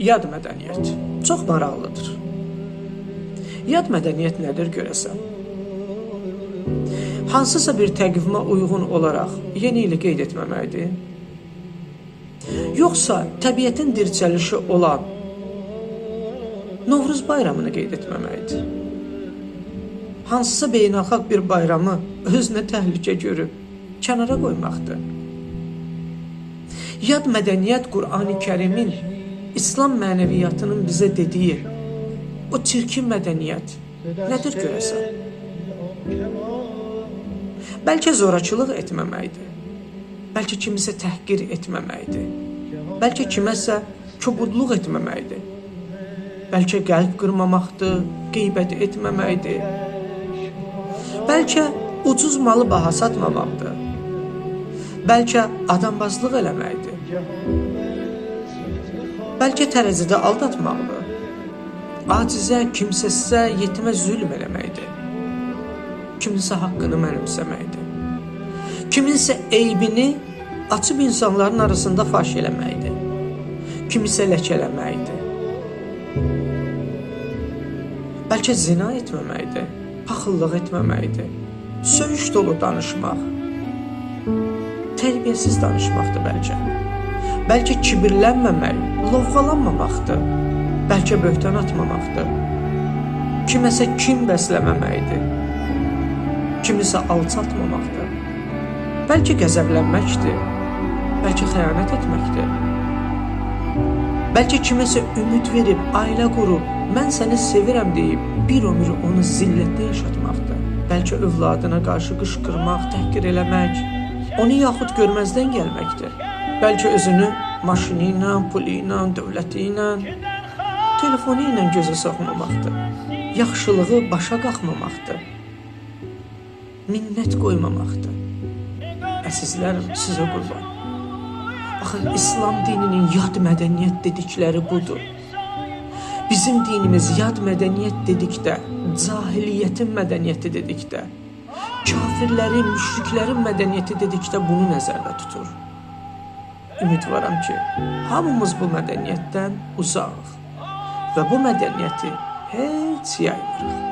Yad mədəniyyət çox maraqlıdır. Yad mədəniyyət nədir görəsən? Hansısa bir təqvimə uyğun olaraq yeni ili qeyd etməməkdir? Yoxsa təbiətin dirçəlişi olan Novruz bayramını qeyd etməməkdir? Hansısa beynəlxalq bir bayramı özünə təhlükə görüb kənara qoymaqdır? Yad mədəniyyət Qur'an-ı Kərimin İslam mənəviyyatının bizə dediyi o çirkin mədəniyyət nədir görəsən? Bəlkə zorakılıq etməməkdir, bəlkə kimisə təhqir etməməkdir, bəlkə kiməsə kobudluq etməməkdir, bəlkə qəlb qırmamaqdır, qeybət etməməkdir, bəlkə ucuz malı baha satmamaqdır, bəlkə adambazlıq eləməkdir, bəlkə tərəzidə aldatmaqdır, acizə, kimsəsizə, yetimə zülm eləməkdir, kiminsə haqqını mənimsəməkdir, kiminsə eybini açıb insanların arasında faş eləməkdir, kimisə ləkələməkdir, bəlkə zina etməməkdir, paxıllıq etməməkdir, söyüş dolu danışmaq, tərbiyəsiz danışmaqdır bəlkə. Bəlkə kibirlənməmək, lovğalanmamaqdır, bəlkə böhtan atmamaqdır, kiməsə kin bəsləməməkdir, kimisə alçatmamaqdır, bəlkə qəzəblənməkdir, bəlkə xəyanət etməkdir, bəlkə kiməsə ümid verib, ailə qurub, mən səni sevirəm deyib, bir ömür onu zillətdə yaşatmaqdır, bəlkə övladına qarşı qışqırmaq, təhqir eləmək, onu yaxud görməzdən gəlməkdir. Bəlkə özünü maşını ilə, pulu ilə, dövləti ilə, telefonu ilə gözə soxmamaqdır. Yaxşılığı başa qalxmamaqdır. Minnət qoymamaqdır. Əzizlərim, sizə qurban. Baxın, İslam dininin yad mədəniyyət dedikləri budur. Bizim dinimiz yad mədəniyyət dedikdə, cahiliyyətin mədəniyyəti dedikdə, kafirlərin, müşriklərin mədəniyyəti dedikdə bunu nəzərdə tutur. Ümidvaram ki, hamımız bu mədəniyyətdən uzağıq və bu mədəniyyəti heç yaymırıq.